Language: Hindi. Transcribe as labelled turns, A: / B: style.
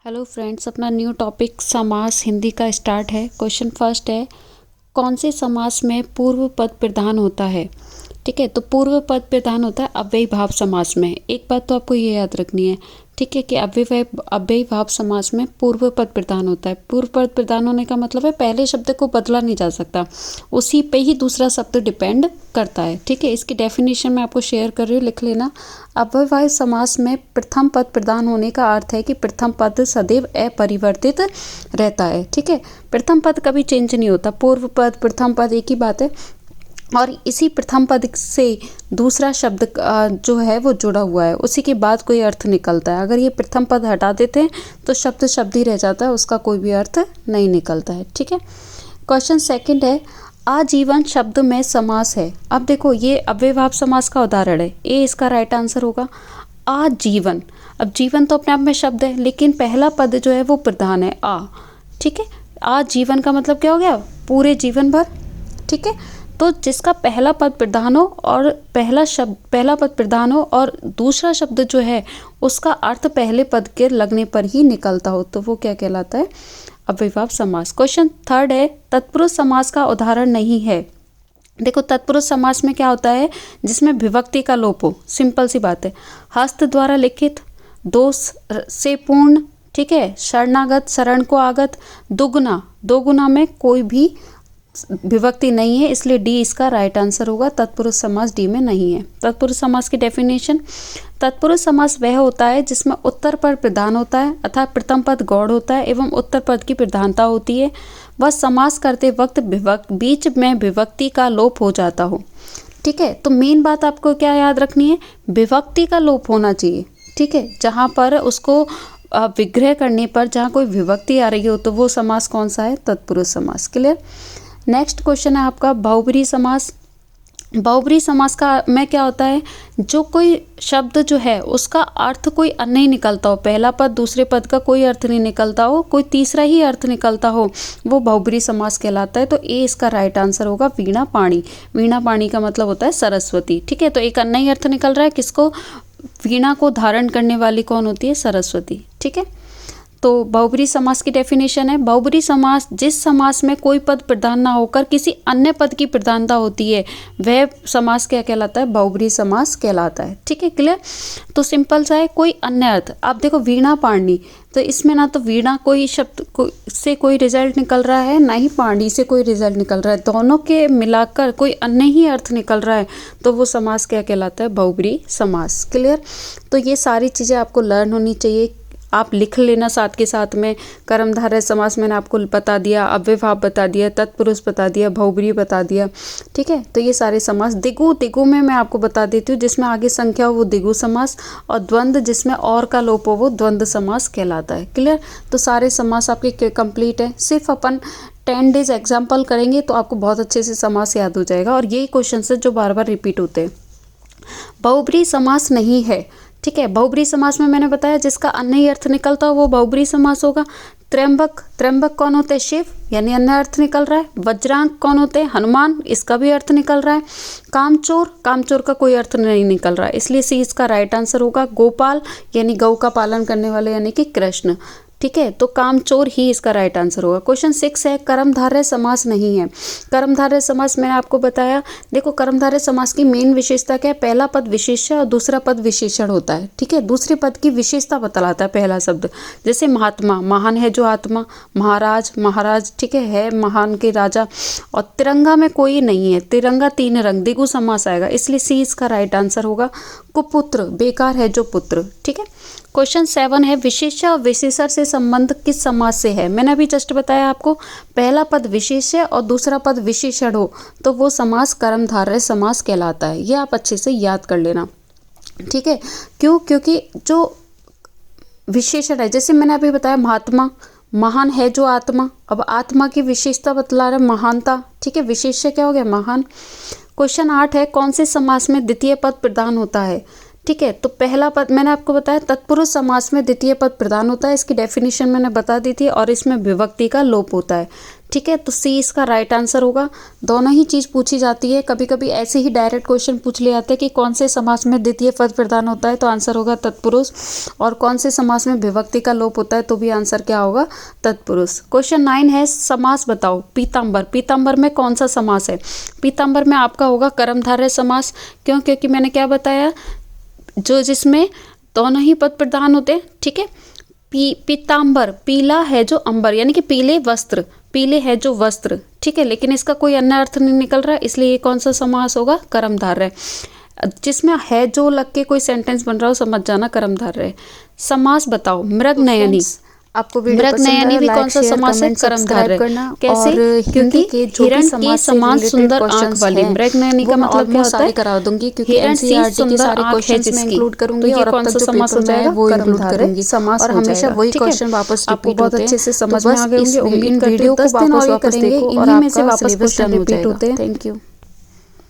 A: हेलो फ्रेंड्स, अपना न्यू टॉपिक समास हिंदी का स्टार्ट है। क्वेश्चन फर्स्ट है, कौन से समास में पूर्व पद प्रधान होता है। ठीक है, तो पूर्व पद प्रधान होता है अव्ययी भाव समास में। एक बात तो आपको ये याद रखनी है, ठीक है, कि अव्ययी भाव समास में पूर्व पद प्रधान होता है। पूर्व पद प्रधान होने का मतलब है पहले शब्द को बदला नहीं जा सकता, उसी पे ही दूसरा शब्द डिपेंड करता है। ठीक है, इसकी डेफिनेशन मैं आपको शेयर कर रही हूँ, लिख लेना। अव्ययभाव समास में प्रथम पद प्रधान होने का अर्थ है कि प्रथम पद सदैव अपरिवर्तित रहता है। ठीक है, प्रथम पद कभी चेंज नहीं होता। पूर्व पद प्रथम पद एक ही बात है, और इसी प्रथम पद से दूसरा शब्द जो है वो जुड़ा हुआ है, उसी के बाद कोई अर्थ निकलता है। अगर ये प्रथम पद हटा देते हैं तो शब्द शब्द ही रह जाता है, उसका कोई भी अर्थ नहीं निकलता है। ठीक है, क्वेश्चन सेकंड है, आजीवन शब्द में समास है। अब देखो, ये अव्ययभाव समास का उदाहरण है, ए इसका राइट आंसर होगा। आजीवन, अब जीवन तो अपने आप में शब्द है, लेकिन पहला पद जो है वो प्रधान है, आ। ठीक है, आजीवन का मतलब क्या हो गया, पूरे जीवन भर। ठीक है, तो जिसका पहला पद प्रधान हो और पहला पद प्रधान हो और दूसरा शब्द जो है उसका अर्थ पहले पद के लगने पर ही निकलता हो, तो वो क्या कहलाता है, अव्ययभाव समास। क्वेश्चन थर्ड है, तत्पुरुष समास का उदाहरण नहीं है। देखो, तत्पुरुष समास में क्या होता है, जिसमें विभक्ति का लोप हो। सिंपल सी बात है, हस्त द्वारा लिखित, दोष से पूर्ण, ठीक है, शरणागत, शरण को आगत, दुगुना, दोगुना में कोई भी विभक्ति नहीं है, इसलिए डी इसका राइट आंसर होगा। तत्पुरुष समास डी में नहीं है। तत्पुरुष समास की डेफिनेशन, तत्पुरुष समास वह होता है जिसमें उत्तर पद प्रधान होता है अर्थात प्रथम पद गौड़ होता है एवं उत्तर पद की प्रधानता होती है। वह समास करते वक्त बीच में विभक्ति का लोप हो जाता हो। ठीक है, तो मेन बात आपको क्या याद रखनी है, विभक्ति का लोप होना चाहिए। ठीक है, जहाँ पर उसको विग्रह करने पर जहाँ कोई विभक्ति आ रही हो तो वो समास कौन सा है, तत्पुरुष समास। क्लियर। नेक्स्ट क्वेश्चन है आपका, बहुब्रीहि समास। बहुब्रीहि समास का में क्या होता है, जो कोई शब्द जो है उसका अर्थ कोई अन्य ही निकलता हो, पहला पद दूसरे पद का कोई अर्थ नहीं निकलता हो, कोई तीसरा ही अर्थ निकलता हो, वो बहुब्रीहि समास कहलाता है। तो ए इसका राइट आंसर होगा, वीणा पाणी। वीणा पाणी का मतलब होता है सरस्वती। ठीक है, तो एक अन्य ही अर्थ निकल रहा है, किसको, वीणा को धारण करने वाली कौन होती है, सरस्वती। ठीक है, तो बहुब्रीहि समास की डेफिनेशन है, बहुब्रीहि समास जिस समास में कोई पद प्रधान ना होकर किसी अन्य पद की प्रधानता होती है वह समास क्या कहलाता है, बहुब्रीहि समास कहलाता है। ठीक है, क्लियर। तो सिंपल सा है, कोई अन्य अर्थ। आप देखो, वीणा पाणी, तो इसमें ना तो वीणा कोई शब्द से कोई रिजल्ट निकल रहा है, ना ही पाणी से कोई रिजल्ट निकल रहा है, दोनों के मिलाकर कोई अन्य ही अर्थ निकल रहा है, तो वो समास क्या कहलाता है, बहुब्रीहि समास। क्लियर। तो ये सारी चीज़ें आपको लर्न होनी चाहिए, आप लिख लेना साथ के साथ में। कर्मधारय समास मैंने आपको बता दिया, अव्ययभाव बता दिया, तत्पुरुष बता दिया, बहुब्रीहि बता दिया। ठीक है, तो ये सारे समास। दिगु में मैं आपको बता देती हूँ, जिसमें आगे संख्या हो वो दिगु समास, और द्वंद्व जिसमें और का लोप हो वो द्वंद्व समास कहलाता है। क्लियर। तो सारे समास आपके कंप्लीट है। सिर्फ अपन 10 डेज एग्जाम्पल करेंगे तो आपको बहुत अच्छे से समास याद हो जाएगा, और यही क्वेश्चन है जो बार बार रिपीट होते हैं। बहुब्रीहि समास नहीं है। ठीक है, बहुब्रीहि समास में मैंने बताया जिसका अन्य ही अर्थ निकलता हो वो बहुब्रीहि समास होगा। त्र्यंबक, त्र्यंबक कौन होते हैं, शिव, यानी अन्य अर्थ निकल रहा है। वज्रांक कौन होते हैं, हनुमान, इसका भी अर्थ निकल रहा है। कामचोर, कामचोर का कोई अर्थ नहीं निकल रहा है, इसलिए सी इसका राइट आंसर होगा। गोपाल यानी गौ का पालन करने वाले यानी कि कृष्ण। ठीक है, तो कामचोर ही इसका राइट आंसर होगा। क्वेश्चन 6 है, कर्मधारय समास नहीं है। कर्मधारय समास मैंने आपको बताया, देखो कर्मधारय समास की मेन विशेषता क्या है, पहला पद विशेष्य और दूसरा पद विशेषण होता है। ठीक है, दूसरे पद की विशेषता बतलाता है पहला शब्द। जैसे महात्मा, महान है जो आत्मा, महाराज, महाराज, ठीक है महान के राजा। और तिरंगा में कोई नहीं है, तिरंगा 3 रंग, द्विगु समास आएगा, इसलिए सी इसका राइट आंसर होगा। कुपुत्र, बेकार है जो पुत्र। ठीक है, क्वेश्चन 7 है, विशेष्य और विशेषण से संबंध किस समास से है। मैंने अभी जस्ट बताया आपको, पहला पद विशेष्य और दूसरा पद विशेषण हो तो वो समास कर्मधारय समास कहलाता है। ये आप अच्छे से याद कर लेना। ठीक है, क्यों, क्योंकि जो विशेषण है, जैसे मैंने अभी बताया महात्मा, महान है जो आत्मा, अब आत्मा की विशेषता बतला रहा है, महानता। ठीक है, विशेष्य क्या हो गया, महान। क्वेश्चन 8 है, कौन से समास में द्वितीय पद प्रधान होता है। ठीक है। तो पहला पद मैंने आपको बताया तत्पुरुष समास में द्वितीय पद प्रधान होता है, इसकी डेफिनेशन मैंने बता दी थी, और इसमें विभक्ति का लोप होता है। ठीक है, तो सी इसका राइट आंसर होगा। दोनों ही चीज़ पूछी जाती है, कभी कभी ऐसे ही डायरेक्ट क्वेश्चन पूछ ले जाते हैं कि कौन से समास में द्वितीय पद प्रधान होता है, तो आंसर होगा तत्पुरुष, और कौन से समास में विभक्ति का लोप होता है, तो भी आंसर क्या होगा, तत्पुरुष। क्वेश्चन 9 है, समास बताओ। पीताम्बर, पीताम्बर में कौन सा समास है? पीताम्बर में आपका होगा कर्मधारय समास। क्यों? क्योंकि मैंने क्या बताया, जो जिसमें दोनों ही पद प्रधान होते हैं। ठीक है, पीताम्बर, पीला है जो अंबर, यानी कि पीले वस्त्र, पीले है जो वस्त्र। ठीक है, लेकिन इसका कोई अन्य अर्थ नहीं निकल रहा है, इसलिए ये कौन सा समास होगा, कर्मधारय। जिसमें है जो लग के कोई सेंटेंस बन रहा हो, समझ जाना कर्मधारय। समास बताओ। मृगनयनी,
B: आपको वीडियो
A: मृगनयनी भी कौन सा समास है, कर्मधारय। कैसे? क्योंकि हिरण के समान सुंदर आंख वाली। मृगनयनी का मतलब क्या होता है,
B: करा दूंगी, क्योंकि
A: हिरण सी
B: एनसीईआरटी के
A: सुंदर
B: सारे
A: आंख है
B: क्वेश्चंस में
A: जिसकी।
B: इंक्लूड करूंगी,
A: तो ये
B: और
A: कौन
B: अब
A: सा
B: तक जो
A: समास हो
B: पेपर में है
A: जाएगा,
B: वो इंक्लूड
A: कर्मधारय
B: करूंगी,
A: समास
B: और
A: हो
B: हमेशा
A: जाएगा।
B: वही
A: ठीक है?
B: क्वेश्चन वापस
A: आपको
B: रिपीट
A: बहुत
B: होते
A: अच्छे
B: हैं,
A: से
B: तो
A: समझ में
B: बस
A: आ गए
B: इस
A: होंगे, उम्मीद
B: इन
A: करती
B: वीडियो
A: हूँ।
B: को
A: 10 दिन और ये
B: वापस
A: करेंगे,
B: देखो, और
A: इन्हीं में से
B: आपका
A: वापस
B: सिलेबस
A: क्वेश्चन
B: डन
A: हो
B: रिपीट
A: जाएगा।
B: होते हैं।
A: Thank you.